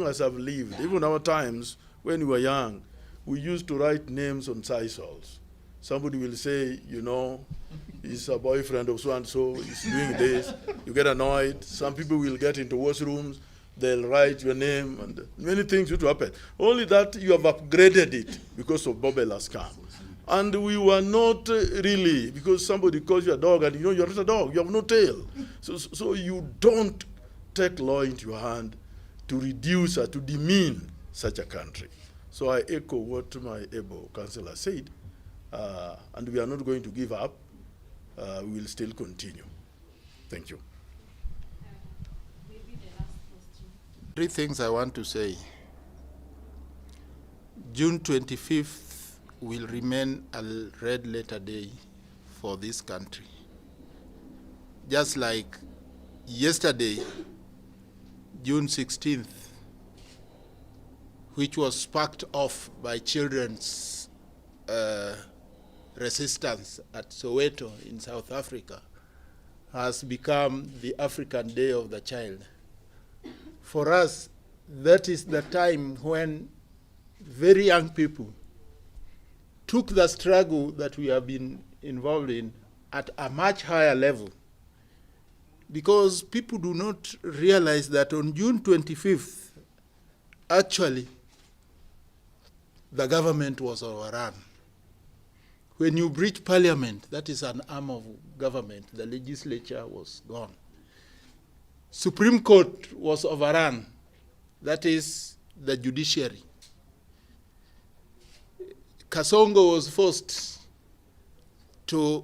long as I've lived, even our times when we were young, we used to write names on sisols. Somebody will say, you know, he's a boyfriend of so-and-so, he's doing this. You get annoyed. Some people will get into washrooms, they'll write your name, and many things would happen. Only that you have upgraded it because of Bobela scam. And we were not really, because somebody calls you a dog, and you know you're not a dog, you have no tail. So you don't take law into your hand to reduce or to demean such a country. So I echo what my able councillor said, and we are not going to give up. We will still continue. Thank you. Maybe the last question. 3 things I want to say. June 25th will remain a red letter day for this country. Just like yesterday, June 16th, which was sparked off by children's resistance at Soweto in South Africa, has become the African Day of the Child. For us, that is the time when very young people took the struggle that we have been involved in at a much higher level. Because people do not realize that on June 25th, actually, the government was overrun. When you breach parliament, that is an arm of government, the legislature was gone. Supreme Court was overrun, that is the judiciary. Kasongo was forced to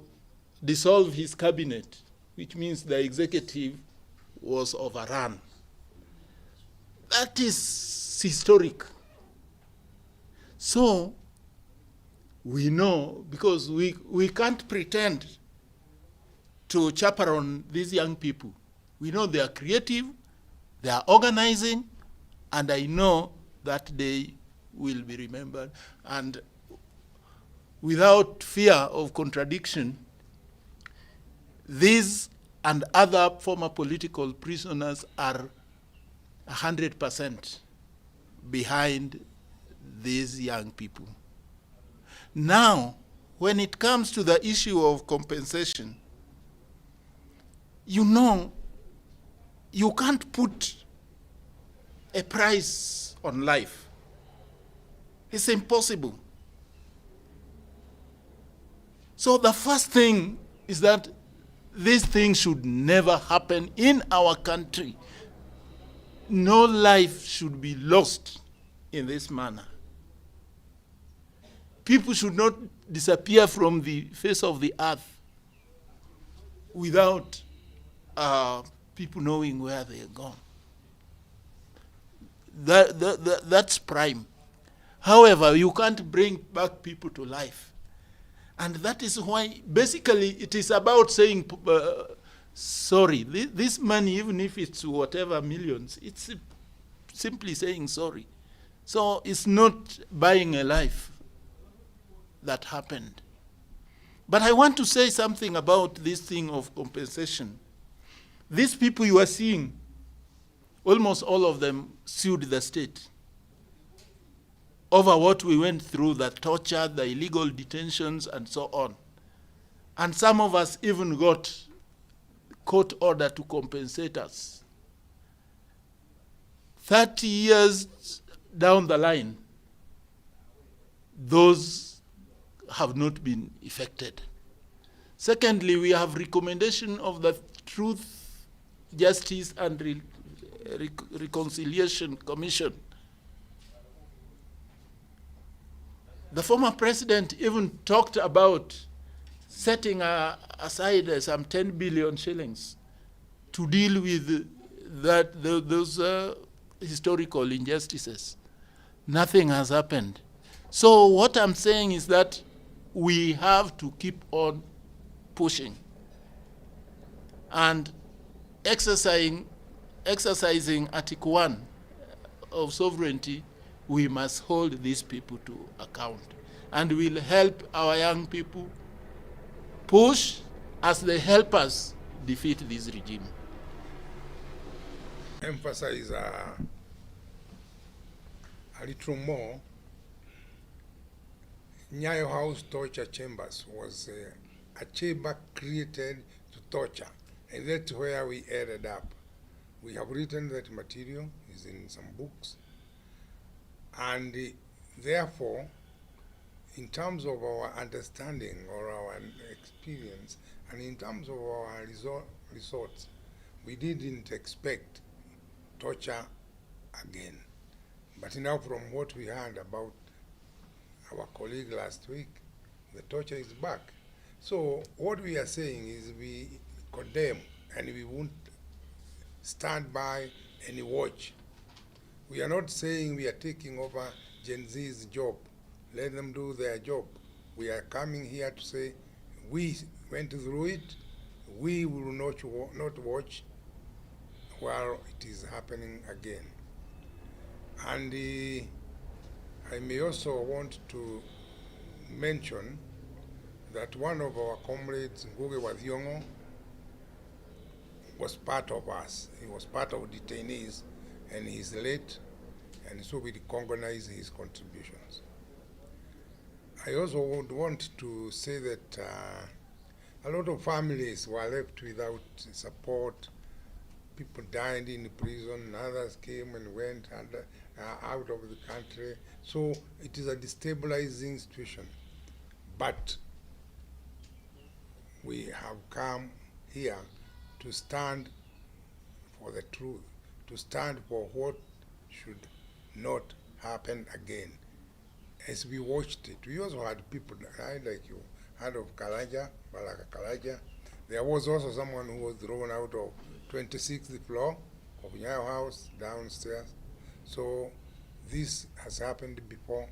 dissolve his cabinet, which means the executive was overrun. That is historic. So we know, because we can't pretend to chaperone these young people. We know they are creative, they are organizing, and I know that they will be remembered. And without fear of contradiction, these and other former political prisoners are 100% behind these young people. Now, when it comes to the issue of compensation, you know, you can't put a price on life. It's impossible. So the first thing is that this thing should never happen in our country. No life should be lost in this manner. People should not disappear from the face of the earth without people knowing where they are gone. That's prime. However, you can't bring back people to life. And that is why, basically, it is about saying, sorry. This money, even if it's whatever millions, it's simply saying sorry. So it's not buying a life that happened. But I want to say something about this thing of compensation. These people you are seeing, almost all of them sued the state over what we went through, the torture, the illegal detentions, and so on. And some of us even got court order to compensate us. 30 years down the line, those have not been effected. Secondly, we have recommendation of the Truth, Justice, and Reconciliation Commission. The former president even talked about setting aside some 10 billion shillings to deal with those historical injustices. Nothing has happened. So what I'm saying is that we have to keep on pushing and exercising Article 1 of sovereignty. We must hold these people to account, and we'll help our young people push as they help us defeat this regime. Emphasize a little more, Nyayo House torture chambers was a chamber created to torture, and that's where we ended up. We have written that material, is in some books, and therefore, in terms of our understanding or our experience, and in terms of our results, we didn't expect torture again. But now from what we heard about our colleague last week, the torture is back. So what we are saying is we condemn and we won't stand by and watch. We are not saying we are taking over Gen Z's job. Let them do their job. We are coming here to say we went through it. We will not watch while it is happening again. And I may also want to mention that one of our comrades, Nguge Wathiongo, was part of us. He was part of detainees, and he's late, and so we recognize his contributions. I also would want to say that a lot of families were left without support. People died in prison, others came and went out of the country. So it is a destabilizing situation. But we have come here to stand for the truth, to stand for what should not happen again. As we watched it, we also had people die, like you heard of Kalaja, Balaka Kalaja. There was also someone who was thrown out of 26th floor of Nyayo House downstairs. So this has happened before.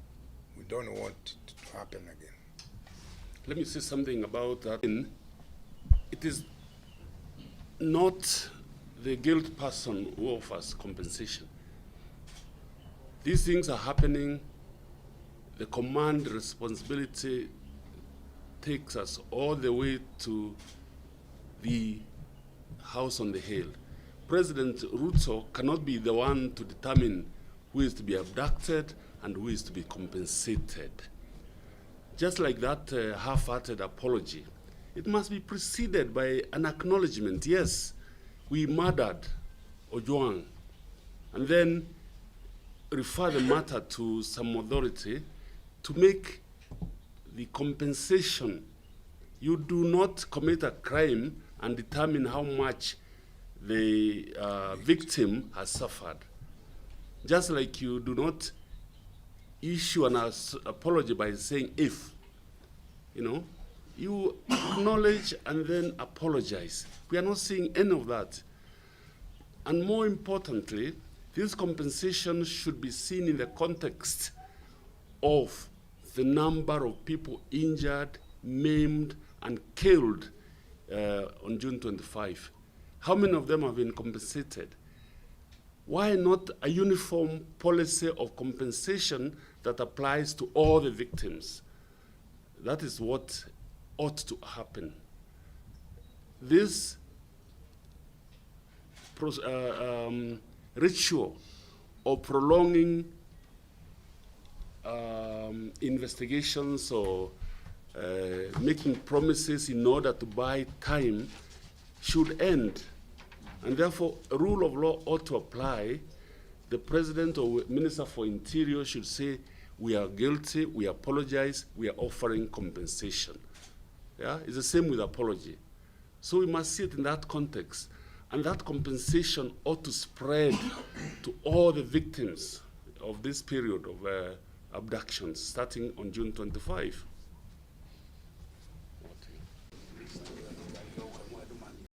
We don't want it to happen again. Let me say something about that. It is not the guilty person who offers compensation. These things are happening. The command responsibility takes us all the way to the house on the hill. President Ruto cannot be the one to determine who is to be abducted and who is to be compensated. Just like that half-hearted apology, it must be preceded by an acknowledgement. Yes, we murdered Ojwang, and then refer the matter to some authority to make the compensation. You do not commit a crime and determine how much the victim has suffered. Just like you do not issue an apology by saying if, you acknowledge and then apologize. We are not seeing any of that. And more importantly, this compensation should be seen in the context of the number of people injured, maimed, and killed on June 25. How many of them have been compensated? Why not a uniform policy of compensation that applies to all the victims? That is what ought to happen. This ritual of prolonging investigations or making promises in order to buy time should end. And therefore, a rule of law ought to apply. The President or Minister for Interior should say, we are guilty, we apologize, we are offering compensation. Yeah, it's the same with apology. So we must see it in that context. And that compensation ought to spread to all the victims of this period of abductions starting on June 25.